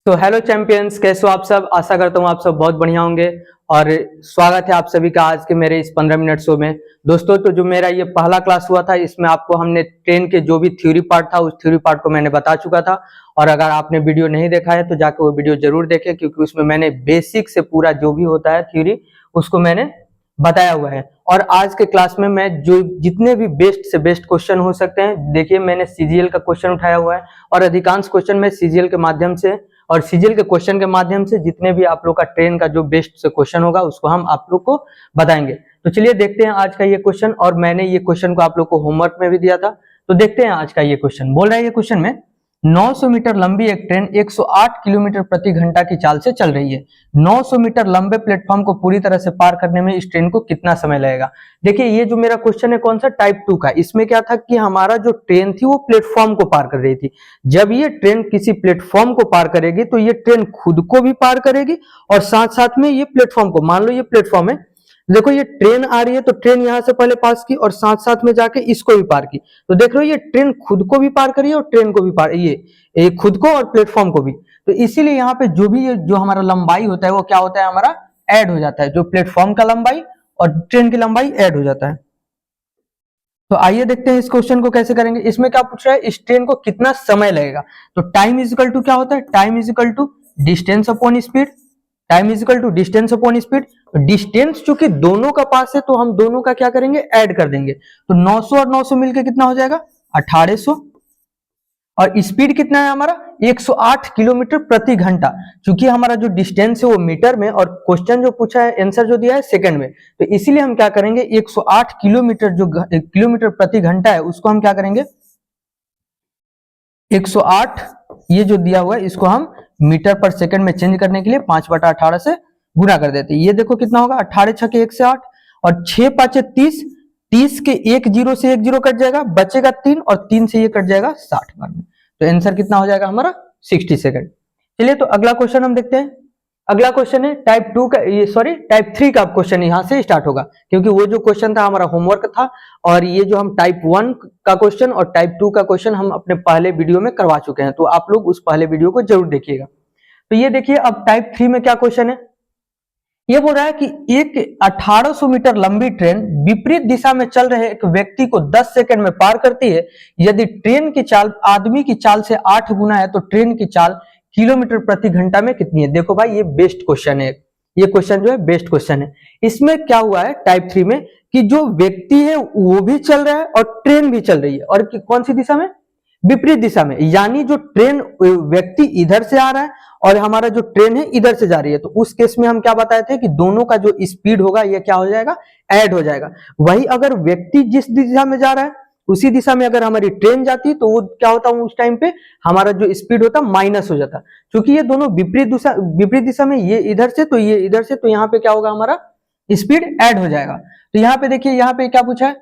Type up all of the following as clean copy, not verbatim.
तो hello champions, कैसे हो आप सब। आशा करता हूँ आप सब बहुत बढ़िया होंगे और स्वागत है आप सभी का आज के मेरे इस 15 मिनट शो में। दोस्तों, तो जो मेरा ये पहला क्लास हुआ था, इसमें आपको हमने ट्रेन के जो भी थ्योरी पार्ट था उस थ्योरी पार्ट को मैंने बता चुका था। और अगर आपने वीडियो नहीं देखा है तो जाकर वो वीडियो जरूर देखें, क्योंकि उसमें मैंने बेसिक से पूरा जो भी होता है थ्योरी उसको मैंने बताया हुआ है। और आज के क्लास में मैं जो जितने भी बेस्ट से बेस्ट क्वेश्चन हो सकते हैं, देखिए मैंने सीजीएल का क्वेश्चन उठाया हुआ है और अधिकांश क्वेश्चन मैं सीजीएल के माध्यम से और सीजीएल के क्वेश्चन के माध्यम से जितने भी आप लोग का ट्रेन का जो बेस्ट से क्वेश्चन होगा उसको हम आप लोग को बताएंगे। तो चलिए देखते हैं आज का ये क्वेश्चन। और मैंने ये क्वेश्चन को आप लोग को होमवर्क में भी दिया था, तो देखते हैं आज का ये क्वेश्चन। बोल रहा है ये क्वेश्चन में 900 मीटर लंबी एक ट्रेन 108 किलोमीटर प्रति घंटा की चाल से चल रही है। 900 मीटर लंबे प्लेटफॉर्म को पूरी तरह से पार करने में इस ट्रेन को कितना समय लगेगा। देखिए ये जो मेरा क्वेश्चन है कौन सा, टाइप 2 का। इसमें क्या था कि हमारा जो ट्रेन थी वो प्लेटफॉर्म को पार कर रही थी। जब ये ट्रेन किसी प्लेटफॉर्म को पार करेगी तो ये ट्रेन खुद को भी पार करेगी और साथ साथ में ये प्लेटफॉर्म को, मान लो ये प्लेटफॉर्म है, देखो ये ट्रेन आ रही है तो ट्रेन यहां से पहले पास की और साथ साथ में जाके इसको भी पार की। तो देख रहे हो ये ट्रेन खुद को भी पार करी है और ट्रेन को भी पार, ये खुद को और प्लेटफॉर्म को भी। तो इसीलिए यहाँ पे जो भी जो हमारा लंबाई होता है वो क्या होता है, हमारा ऐड हो जाता है। जो प्लेटफॉर्म का लंबाई और ट्रेन की लंबाई ऐड हो जाता है। तो आइए देखते हैं इस क्वेश्चन को कैसे करेंगे। इसमें क्या पूछ रहा है, इस ट्रेन को कितना समय लगेगा। तो टाइम इज इक्वल टू क्या होता है, time is equal to distance upon speed. Time is equal to distance upon speed. Distance चूंकि दोनों का पास है तो हम दोनों का क्या करेंगे, ऐड कर देंगे। तो 900 और 900 मिलके कितना हो जाएगा, 1800। और स्पीड कितना है हमारा, 108 किलोमीटर प्रति घंटा। क्योंकि हमारा जो डिस्टेंस है वो मीटर में और क्वेश्चन जो पूछा है, आंसर जो दिया है सेकंड में, तो इसीलिए हम क्या करेंगे 108 किलोमीटर जो किलोमीटर प्रति घंटा है उसको हम क्या करेंगे 108, ये जो दिया हुआ है इसको हम मीटर पर सेकंड में चेंज करने के लिए 5/18 से गुना कर देते हैं। ये देखो कितना होगा, 18 छके 1 से 8 और 6 5 30, 30 के एक जीरो से एक जीरो कट जाएगा, बचेगा 3 और 3 से ये कट जाएगा 60 बार में। तो आंसर कितना हो जाएगा हमारा 60 सेकंड। चलिए तो अगला क्वेश्चन हम देखते हैं। अगला क्वेश्चन है टाइप 2 का, ये सॉरी टाइप 3 का क्वेश्चन यहां से स्टार्ट होगा, क्योंकि वो जो क्वेश्चन था हमारा होमवर्क था और ये जो हम टाइप 1 का क्वेश्चन और टाइप 2 का क्वेश्चन हम अपने पहले वीडियो में करवा चुके हैं। तो आप लोग उस पहले वीडियो को जरूर देखिएगा। तो ये देखिए अब टाइप 3 में क्या क्वेश्चन है, ये बोल रहा है कि एक 1800 मीटर लंबी ट्रेन विपरीत दिशा में चल रहे एक व्यक्ति को 10 सेकंड में पार करती है। यदि ट्रेन की चाल आदमी की चाल से 8 गुना है तो ट्रेन की चाल किलोमीटर प्रति घंटा में कितनी है। देखो भाई ये बेस्ट क्वेश्चन है, ये क्वेश्चन जो है बेस्ट क्वेश्चन है। इसमें क्या हुआ है टाइप 3 में कि जो व्यक्ति है वो भी चल रहा है और ट्रेन भी चल रही है, और कौन सी दिशा में, विपरीत दिशा में। यानी जो ट्रेन व्यक्ति इधर से आ रहा है और हमारा जो ट्रेन है इधर से जा रही है। तो उस केस में हम क्या बताए थे कि दोनों का जो स्पीड होगा ये क्या हो जाएगा, ऐड हो जाएगा। वही अगर व्यक्ति जिस दिशा में जा रहा है उसी दिशा में अगर हमारी ट्रेन जाती तो वो क्या होता है, उस टाइम पे हमारा जो स्पीड होता माइनस हो जाता। क्योंकि ये दोनों विपरीत दिशा में, ये इधर से तो ये इधर से, तो यहाँ पे क्या होगा, हमारा स्पीड ऐड हो जाएगा। तो यहाँ पे देखिए, यहाँ पे क्या पूछा है,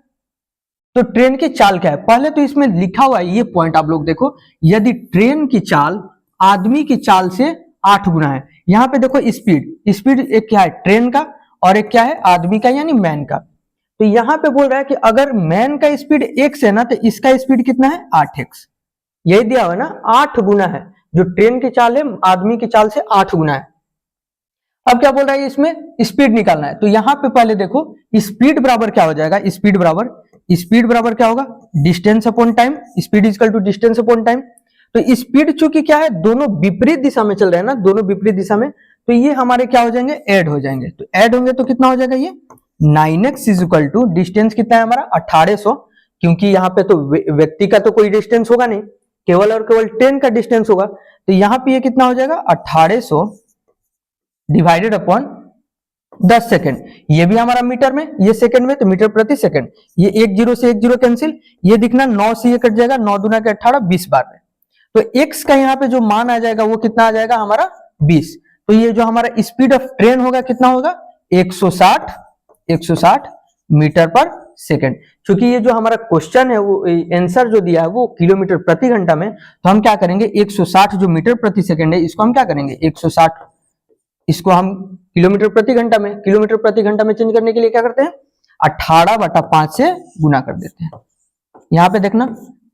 तो ट्रेन की चाल क्या है। पहले तो इसमें लिखा हुआ है ये पॉइंट आप लोग देखो, यदि ट्रेन की चाल आदमी की चाल से 8 गुना है। यहाँ पे देखो स्पीड एक क्या है ट्रेन का और एक क्या है आदमी का यानी मैन का। तो यहाँ पे बोल रहा है कि अगर मैन का स्पीड x है ना तो इसका स्पीड कितना है 8x। यही दिया हुआ है ना, 8 गुना है। जो ट्रेन की चाल है आदमी की चाल से 8 गुना है। अब क्या बोल रहा है इसमें स्पीड निकालना है। तो यहाँ पे पहले देखो स्पीड बराबर क्या हो जाएगा, स्पीड बराबर क्या होगा, distance upon time. Speed is equal to distance upon time. तो स्पीड चूंकि क्या है दोनों विपरीत दिशा में चल रहे हैं ना, दोनों विपरीत दिशा में, तो ये हमारे क्या हो जाएंगे, ऐड हो जाएंगे। तो ऐड होंगे तो कितना हो जाएगा, ये 9x is equal to distance कितना है हमारा 1800, क्योंकि यहाँ पे तो व्यक्ति का तो कोई डिस्टेंस होगा नहीं, केवल और केवल ट्रेन का डिस्टेंस होगा। तो यहाँ पे ये कितना हो जाएगा 1800 डिवाइडेड अपॉन 10 सेकंड। ये भी हमारा मीटर में, ये सेकंड में, तो मीटर प्रति सेकंड। ये एक जीरो से एक जीरो कैंसिल, ये दिखना 9 से ये कट जाएगा, 9 दूना के 18 20 बार में। तो x का यहाँ पे जो मान आ जाएगा वो कितना आ जाएगा हमारा 20। तो ये जो हमारा स्पीड ऑफ ट्रेन होगा कितना होगा 160 मीटर पर सेकंड। क्योंकि ये जो हमारा क्वेश्चन है वो आंसर जो दिया है वो किलोमीटर प्रति घंटा में, तो हम क्या करेंगे 160 जो मीटर प्रति सेकंड है इसको हम क्या करेंगे 160, इसको हम किलोमीटर प्रति घंटा में चेंज करने के लिए क्या करते हैं 18/5 से गुना कर देते हैं। यहाँ पे देखना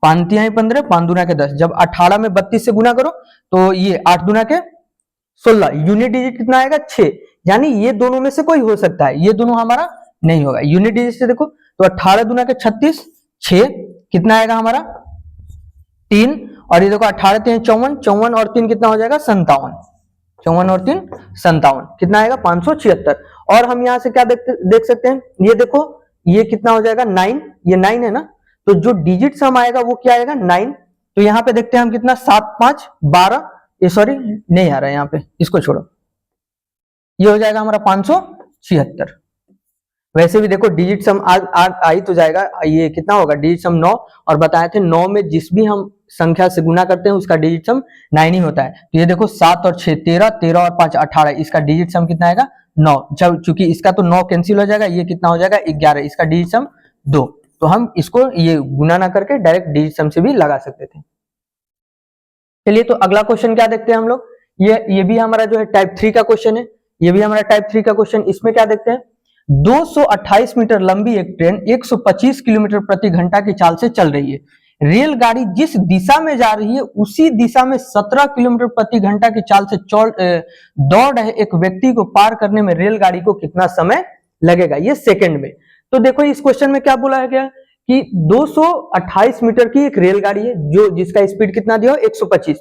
5 तिहाई 15, 5 दूना के 10, जब 18 में 32 से गुना करो तो ये 8 दूना के 16, यूनिट डिजिट कितना आएगा 6, यानी ये दोनों में से कोई हो सकता है, ये दोनों हमारा नहीं होगा। यूनिट डिजिट से देखो तो 18 दूना के 36, 6 कितना आएगा हमारा 3, और ये देखो 18 3 54, 54 और 3 कितना हो जाएगा 57, 54 और 3 57 कितना आएगा 576। और हम यहाँ से क्या देख सकते हैं, ये देखो ये कितना हो जाएगा 9, ये 9 है ना, तो जो डिजिट सम आएगा वो क्या आएगा 9। तो यहाँ पे देखते हैं हम कितना 7 5 12, ये सॉरी नहीं आ रहा है यहाँ पे, इसको छोड़ो, ये हो जाएगा हमारा 576। वैसे भी देखो डिजिट सम आ ही तो जाएगा, ये कितना होगा डिजिट सम 9, और बताए थे 9 में जिस भी हम संख्या से गुना करते हैं उसका डिजिट सम 9 ही होता है। तो ये देखो 7 और 6 13, 13 और 5 18, इसका डिजिट सम कितना आएगा 9। जब चूंकि इसका तो 9 कैंसिल हो जाएगा, ये कितना हो जाएगा 11, इसका डिजिट सम 2। तो हम इसको ये गुना ना करके डायरेक्ट डिजिट सम से भी लगा सकते थे। चलिए तो अगला क्वेश्चन क्या देखते हैं हम लोग, ये भी हमारा जो है टाइप 3 का क्वेश्चन है, ये भी हमारा टाइप 3 का क्वेश्चन। इसमें क्या देखते हैं 228 मीटर लंबी एक ट्रेन 125 किलोमीटर प्रति घंटा की चाल से चल रही है। रेलगाड़ी जिस दिशा में जा रही है उसी दिशा में 17 किलोमीटर प्रति घंटा की चाल से दौड़ रहे एक व्यक्ति को पार करने में रेलगाड़ी को कितना समय लगेगा, ये सेकंड में। तो देखो इस क्वेश्चन में क्या बोला है क्या कि 228 मीटर की एक रेलगाड़ी है जो जिसका स्पीड कितना दिया 125,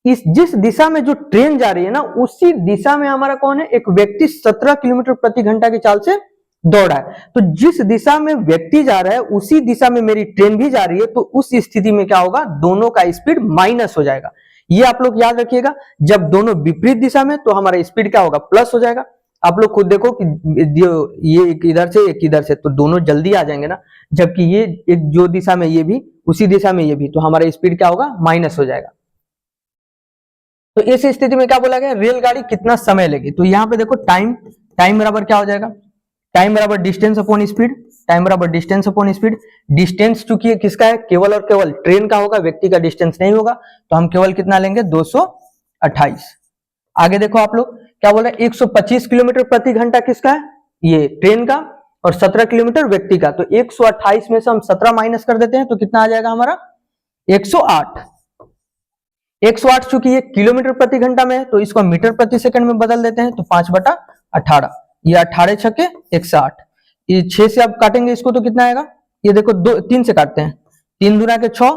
इस जिस दिशा में जो ट्रेन जा रही है ना उसी दिशा में हमारा कौन है एक व्यक्ति 17 किलोमीटर प्रति घंटा की चाल से दौड़ा है। तो जिस दिशा में व्यक्ति जा रहा है उसी दिशा में मेरी ट्रेन भी जा रही है, तो उस स्थिति में क्या होगा दोनों का स्पीड माइनस हो जाएगा। ये आप लोग याद रखिएगा, जब दोनों विपरीत दिशा में तो हमारा स्पीड क्या होगा प्लस हो जाएगा। आप लोग खुद देखो कि ये एक इधर से एक इधर से, तो दोनों जल्दी आ जाएंगे ना, जबकि ये एक जो दिशा में ये भी उसी दिशा में ये भी, तो हमारा स्पीड क्या होगा माइनस हो जाएगा। तो इस स्थिति में क्या बोला गया रेलगाड़ी कितना समय लेगी, तो यहाँ पे देखो टाइम बराबर क्या हो जाएगा, टाइम बराबर डिस्टेंस अपॉन स्पीड, टाइम बराबर डिस्टेंस अपॉन स्पीड। डिस्टेंस चूंकि किसका है केवल और केवल ट्रेन का होगा, व्यक्ति का डिस्टेंस नहीं होगा, तो हम केवल कितना लेंगे 228। आगे देखो आप लोग क्या बोल रहे हैं 125 किलोमीटर प्रति घंटा किसका है ये ट्रेन का, और 17 किलोमीटर व्यक्ति का। तो 128 में से हम 17 माइनस कर देते हैं तो कितना आ जाएगा हमारा 108। 108 चूंकि ये किलोमीटर प्रति घंटा में है तो इसको मीटर प्रति सेकंड में बदल देते हैं, तो 5/18, ये 18 छके 108, ये 6 से अब काटेंगे इसको तो कितना आएगा, ये देखो 3 से काटते हैं, 3 दूना के 6,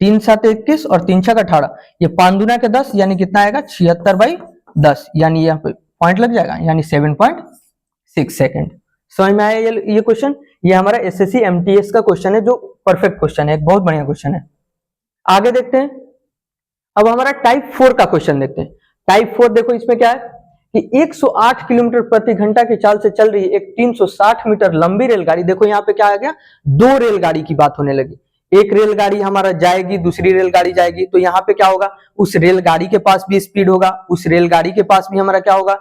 3 7 21 और 3 6 18, ये 5 दूना के 10 यानी कितना आएगा 76/10, यानी यहाँ पे पॉइंट लग जाएगा, यानी 7.6 सेकंड। समझ में आया ये क्वेश्चन, ये हमारा एसएससी एमटीएस का क्वेश्चन है जो परफेक्ट क्वेश्चन है, एक बहुत बढ़िया क्वेश्चन है। आगे देखते हैं, अब हमारा टाइप 4 का क्वेश्चन देखते हैं। टाइप 4 देखो इसमें क्या है कि 108 किलोमीटर प्रति घंटा की चाल से चल रही है एक 360 मीटर लंबी रेलगाड़ी। देखो यहाँ पे क्या आ गया, 2 रेलगाड़ी की बात होने लगी, एक रेलगाड़ी हमारा जाएगी दूसरी रेलगाड़ी जाएगी, तो यहाँ पे क्या होगा उस रेलगाड़ी के पास भी स्पीड होगा, उस रेलगाड़ी के पास भी हमारा क्या होगा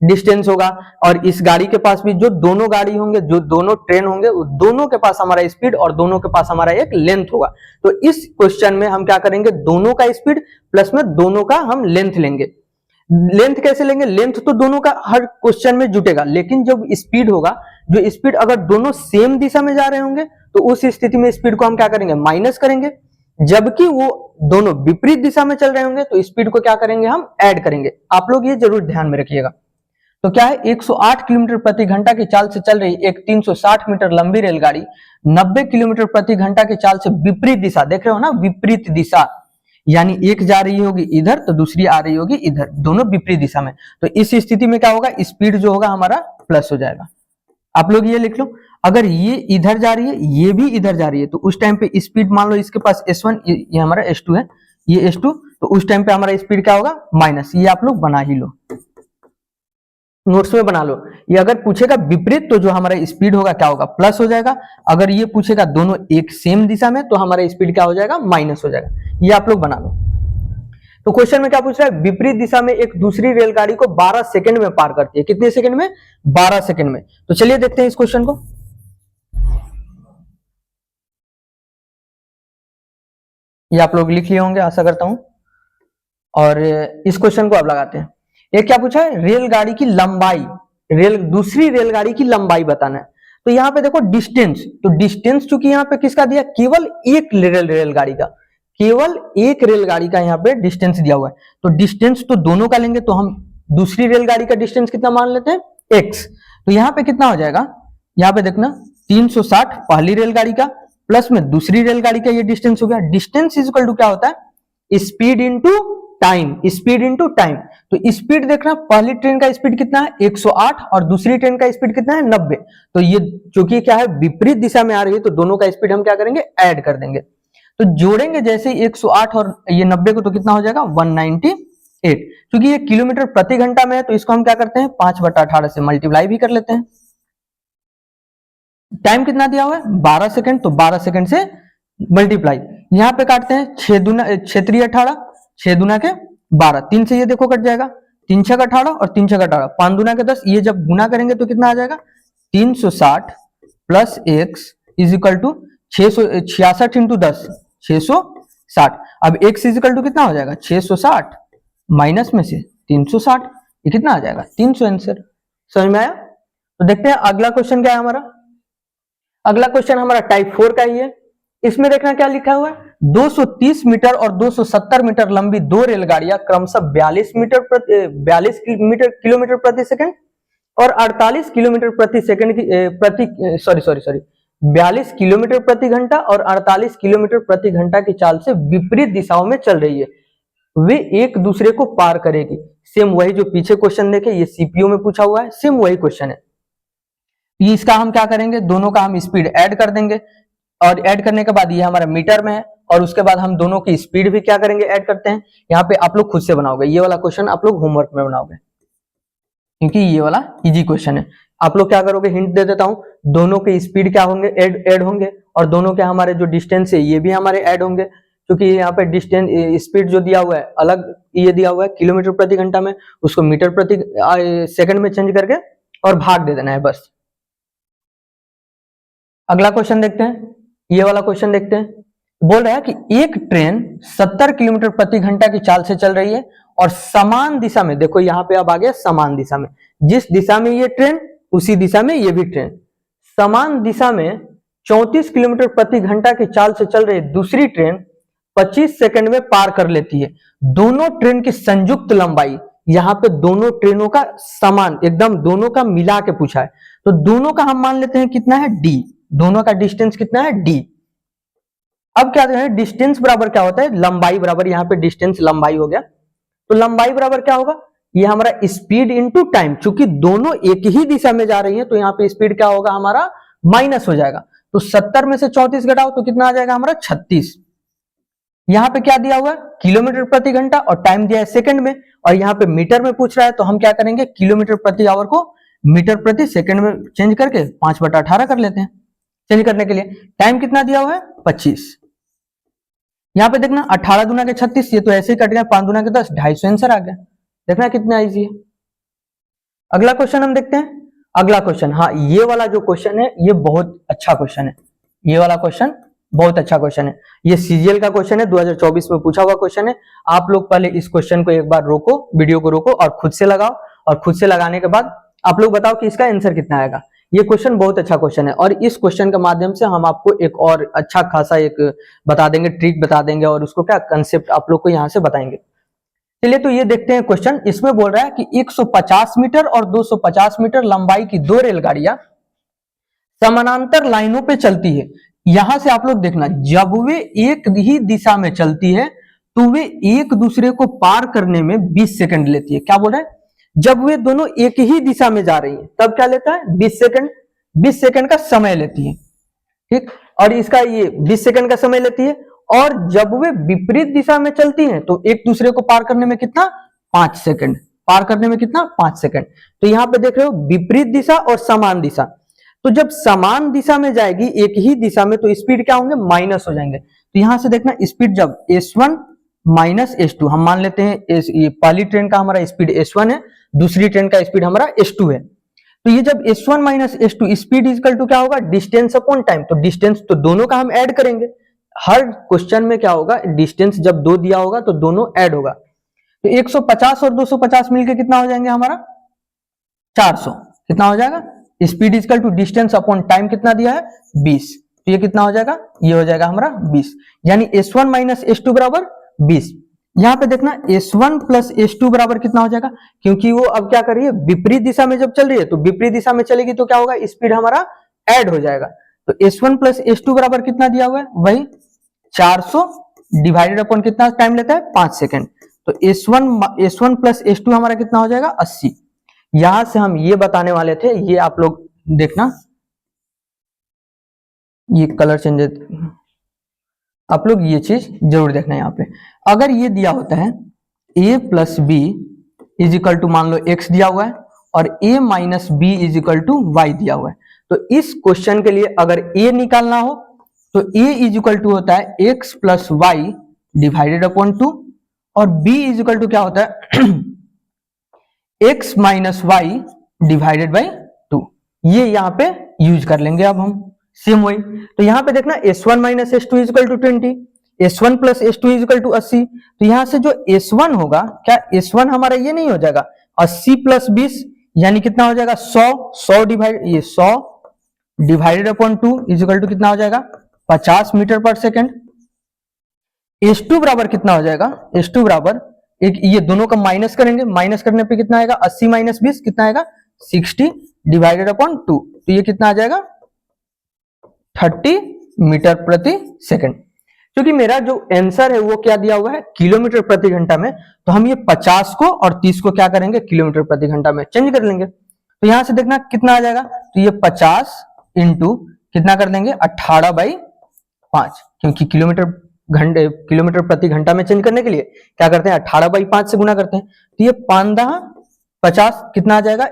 डिस्टेंस होगा, और इस गाड़ी के पास भी, जो दोनों गाड़ी होंगे जो दोनों ट्रेन होंगे दोनों के पास हमारा स्पीड और दोनों के पास हमारा एक लेंथ होगा। तो इस क्वेश्चन में हम क्या करेंगे दोनों का स्पीड प्लस में दोनों का हम लेंथ लेंगे। लेंथ कैसे लेंगे, लेंथ तो दोनों का हर क्वेश्चन में जुटेगा, लेकिन जब स्पीड होगा, जो स्पीड अगर दोनों सेम दिशा में जा रहे होंगे तो उस स्थिति में स्पीड को हम क्या करेंगे माइनस करेंगे, जबकि वो दोनों विपरीत दिशा में चल रहे होंगे तो स्पीड को क्या करेंगे हम ऐड करेंगे। आप लोग ये जरूर ध्यान में रखिएगा। तो क्या है 108 किलोमीटर प्रति घंटा की चाल से चल रही एक 360 मीटर लंबी रेलगाड़ी 90 किलोमीटर प्रति घंटा की चाल से विपरीत दिशा, देख रहे हो ना विपरीत दिशा, यानी एक जा रही होगी इधर तो दूसरी आ रही होगी इधर, दोनों विपरीत दिशा में। तो इस स्थिति में क्या होगा स्पीड जो होगा हमारा प्लस हो जाएगा। आप लोग ये लिख लो, अगर ये इधर जा रही है ये भी इधर जा रही है तो उस टाइम पे स्पीड मान लो इसके पास S1 ये हमारा S2 है, ये S2, तो उस टाइम पे हमारा स्पीड क्या होगा माइनस। ये आप लोग बना ही लो, नोट्स में बना लो। ये अगर पूछेगा विपरीत तो जो हमारा स्पीड होगा क्या होगा प्लस हो जाएगा, अगर ये पूछेगा दोनों एक सेम दिशा में तो हमारा स्पीड क्या हो जाएगा माइनस हो जाएगा। ये आप लोग बना लो। तो क्वेश्चन में क्या पूछ रहा है विपरीत दिशा में एक दूसरी रेलगाड़ी को 12 सेकंड में पार करती है, कितने सेकंड में 12 सेकंड में। तो चलिए देखते हैं इस क्वेश्चन को। ये आप लोग लिख लिए होंगे आशा करता हूं, और इस क्वेश्चन को अब लगाते हैं। ये क्या पूछा है रेलगाड़ी की लंबाई, दूसरी रेलगाड़ी की लंबाई बताना है। तो यहाँ पे देखो डिस्टेंस, तो डिस्टेंस चूंकि यहाँ पे किसका दिया केवल एक रेलगाड़ी का, केवल एक रेलगाड़ी का यहाँ पे डिस्टेंस दिया हुआ है, तो डिस्टेंस तो दोनों का लेंगे, तो हम दूसरी रेलगाड़ी का डिस्टेंस कितना मान लेते हैं, x। तो यहाँ पे कितना हो जाएगा, यहाँ पे देखना 360 पहली रेलगाड़ी का प्लस में दूसरी रेलगाड़ी का ये डिस्टेंस हो गया। डिस्टेंस इज इक्वल टू क्या होता है, speed into time, speed into time. तो स्पीड देखना, पहली ट्रेन का स्पीड कितना है 108 और दूसरी ट्रेन का स्पीड कितना है 90। तो ये चूंकि क्या है विपरीत दिशा में आ रही है, तो दोनों का स्पीड हम क्या करेंगे, ऐड कर देंगे। तो जोड़ेंगे जैसे 108 और ये 90 को, तो कितना हो जाएगा 198। क्योंकि ये किलोमीटर प्रति घंटा में है, तो इसको हम क्या करते हैं 5/18 से मल्टीप्लाई भी कर लेते हैं। टाइम कितना दिया हुआ है 12 सेकंड, तो 12 सेकंड से मल्टीप्लाई, यहां पे काटते हैं 6 दूना 6 3 18, 6 दूना के 12, 3 से ये देखो कट जाएगा, 3 6 18 और 3 6 18, 5 दूना के 10, ये जब गुना करेंगे तो कितना आ जाएगा 360 plus x is equal to 666 into 10 660। अब x इज इक्वल टू कितना हो जाएगा 660 माइनस में से 360, ये कितना आ जाएगा 300 आंसर। समझ में आया? तो देखते हैं अगला क्वेश्चन क्या है हमारा। अगला क्वेश्चन हमारा टाइप 4 का ही है। इसमें देखना क्या लिखा हुआ है, 230 मीटर और 270 मीटर लंबी दो रेलगाड़ियां क्रमशः 42 किलोमीटर प्रति सेकंड और 48 किलोमीटर प्रति सेकंड की 42 किलोमीटर प्रति घंटा और 48 किलोमीटर प्रति घंटा की चाल से विपरीत दिशाओं में चल रही है, वे एक दूसरे को पार करेगी। सेम वही जो पीछे क्वेश्चन देखे, ये सीपीयू में पूछा हुआ है, सेम वही क्वेश्चन है। ये इसका हम क्या करेंगे, दोनों का हम स्पीड ऐड कर देंगे, और ऐड करने के बाद ये हमारा मीटर में है, और उसके बाद हम दोनों की स्पीड भी क्या करेंगे, ऐड करते हैं। यहाँ पे आप लोग खुद से बनाओगे, ये वाला क्वेश्चन आप लोग होमवर्क में बनाओगे, क्योंकि ये वाला इजी क्वेश्चन है। आप लोग क्या करोगे, हिंट दे देता हूं, दोनों के स्पीड क्या होंगे, ऐड होंगे, और दोनों के हमारे जो डिस्टेंस है ये भी हमारे ऐड होंगे, क्योंकि यहाँ पे डिस्टेंस स्पीड जो दिया हुआ है अलग, ये दिया हुआ है किलोमीटर प्रति घंटा में, उसको मीटर प्रति सेकंड में चेंज करके और भाग दे देना है बस। अगला क्वेश्चन देखते हैं, ये वाला क्वेश्चन देखते हैं। बोल रहा है कि एक ट्रेन 70 किलोमीटर प्रति घंटा की चाल से चल रही है और समान दिशा में, देखो यहाँ पे अब आ गया समान दिशा में, जिस दिशा में ये ट्रेन उसी दिशा में ये भी ट्रेन, समान दिशा में 34 किलोमीटर प्रति घंटा की चाल से चल रही दूसरी ट्रेन 25 सेकंड में पार कर लेती है। दोनों ट्रेन की संयुक्त लंबाई, यहाँ पे दोनों ट्रेनों का समान एकदम दोनों का मिला के पूछा है, तो दोनों का हम मान लेते हैं कितना है d, दोनों का डिस्टेंस कितना है d। अब क्या है, डिस्टेंस बराबर क्या होता है, लंबाई बराबर, यहाँ पे डिस्टेंस लंबाई हो गया, तो लंबाई बराबर क्या होगा, ये हमारा स्पीड इनटू टाइम, चूंकि दोनों एक ही दिशा में जा रही हैं, तो यहाँ पे स्पीड क्या होगा हमारा माइनस हो जाएगा। तो 70 में से 34 घटाओ तो कितना आ जाएगा हमारा 36। यहाँ पे क्या दिया हुआ है किलोमीटर प्रति घंटा और टाइम दिया है सेकंड में, और यहाँ पे मीटर में पूछ रहा है, तो हम क्या करेंगे किलोमीटर प्रति आवर को मीटर प्रति सेकंड में चेंज करके 5/18 कर लेते हैं। चेंज करने के लिए टाइम कितना दिया हुआ है 25। यहाँ पे देखना 18 दूना के 36, ये तो ऐसे ही कट गया, 5 दूना के 10, 250 आंसर आ गया। देखना कितना इजी है। अगला क्वेश्चन हम देखते हैं। अगला क्वेश्चन, हाँ ये वाला जो क्वेश्चन है ये बहुत अच्छा क्वेश्चन है, ये वाला क्वेश्चन बहुत अच्छा क्वेश्चन है। ये सीजीएल का क्वेश्चन है, 2024 में पूछा हुआ क्वेश्चन है। आप लोग पहले इस क्वेश्चन को एक बार रोको, वीडियो को रोको और खुद से लगाओ, और खुद से लगाने के बाद आप लोग बताओ कि इसका आंसर कितना आएगा। ये क्वेश्चन बहुत अच्छा क्वेश्चन है, और इस क्वेश्चन के माध्यम से हम आपको एक और अच्छा खासा एक बता देंगे, ट्रिक बता देंगे, और उसको क्या कंसेप्ट आप लोग को यहाँ से बताएंगे। चलिए तो ये देखते हैं क्वेश्चन। इसमें बोल रहा है कि 150 मीटर और 250 मीटर लंबाई की दो रेलगाड़ियां समानांतर लाइनों पे चलती है। यहां से आप लोग देखना, जब वे एक ही दिशा में चलती है तो वे एक दूसरे को पार करने में 20 सेकंड लेती है। क्या बोल रहा है, जब वे दोनों एक ही दिशा में जा रही है तब क्या लेता है 20 सेकंड, 20 सेकंड का समय लेती है, ठीक। और इसका ये 20 सेकंड का समय लेती है, और जब वे विपरीत दिशा में चलती हैं तो एक दूसरे को पार करने में कितना 5 सेकंड, पार करने में कितना 5 सेकंड। तो यहाँ पे देख रहे हो विपरीत दिशा और समान दिशा, तो जब समान दिशा में जाएगी एक ही दिशा में तो स्पीड क्या होंगे माइनस हो जाएंगे। तो यहां से देखना स्पीड जब s1 माइनस s2, हम मान लेते हैं ये पहली ट्रेन का हमारा स्पीड s1 है, दूसरी ट्रेन का स्पीड हमारा s2 है। तो ये जब s1 minus s2 speed equal to क्या होगा डिस्टेंस अपॉन टाइम, तो डिस्टेंस तो दोनों का हम ऐड करेंगे। हर क्वेश्चन में क्या होगा, डिस्टेंस जब दो दिया होगा तो दोनों ऐड होगा। तो 150 और 250 मिलकर कितना हो जाएंगे हमारा 400, कितना हो जाएगा, speed equal to distance upon time कितना दिया है 20, तो ये कितना हो जाएगा, ये हो जाएगा हमारा 20, यानी S1 माइनस S2 बराबर 20। यहाँ पे देखना S1 प्लस S2 बराबर कितना हो जाएगा, क्योंकि वो अब क्या कर रही है, विपरीत दिशा में जब चल रही है, तो विपरीत दिशा में चलेगी तो क्या होगा, स्पीड हमारा ऐड हो जाएगा। तो S1 प्लस S2 बराबर कितना दिया हुआ है, वही 400 डिवाइडेड अपॉन कितना टाइम लेता है, 5 सेकेंड। तो S1 प्लस S2 हमारा कितना हो जाएगा, 80। यहां से हम ये बताने वाले थे, ये आप लोग देखना, ये कलर चेंज, आप लोग ये चीज जरूर देखना। यहाँ पे अगर ये दिया होता है a plus B is equal to, मान लो x दिया हुआ है, और a minus B is equal to Y दिया हुआ है, तो इस क्वेश्चन के लिए अगर a निकालना हो तो a इज इक्वल टू होता है x plus Y divided upon 2, और b इज इक्वल टू क्या होता है x minus Y divided by 2। ये यहाँ पे यूज कर लेंगे अब हम सेम वही। तो यहाँ पे देखना S1 minus S2 is equal to 20, S1 plus S2 is equal to 80। तो यहाँ से जो S1 होगा, क्या S1 हमारा ये नहीं हो जाएगा 80 प्लस 20, यानी कितना हो जाएगा 100 डिवाइड, ये 100 divided upon 2 is equal to कितना हो जाएगा 50 मीटर पर सेकेंड। S2 बराबर कितना हो जाएगा, S2 बराबर एक, ये दोनों का माइनस करेंगे, माइनस करने पे कितना आएगा 80 माइनस 20 कितना आएगा 60 डिवाइडेड अपॉन 2, तो ये कितना आ जाएगा 30 मीटर प्रति सेकंड। क्योंकि मेरा जो आंसर है वो क्या दिया हुआ है, किलोमीटर प्रति घंटा में, तो हम ये 50 को और 30 को क्या करेंगे, किलोमीटर प्रति घंटा में चेंज कर लेंगे। तो यहां से देखना कितना आ जाएगा, तो ये 50 इंटू कितना कर देंगे 18/5, क्योंकि किलोमीटर प्रति घंटा में चेंज करने के लिए क्या करते हैं 18/5 से गुना करते हैं। तो ये 5×50 कितना आ जाएगा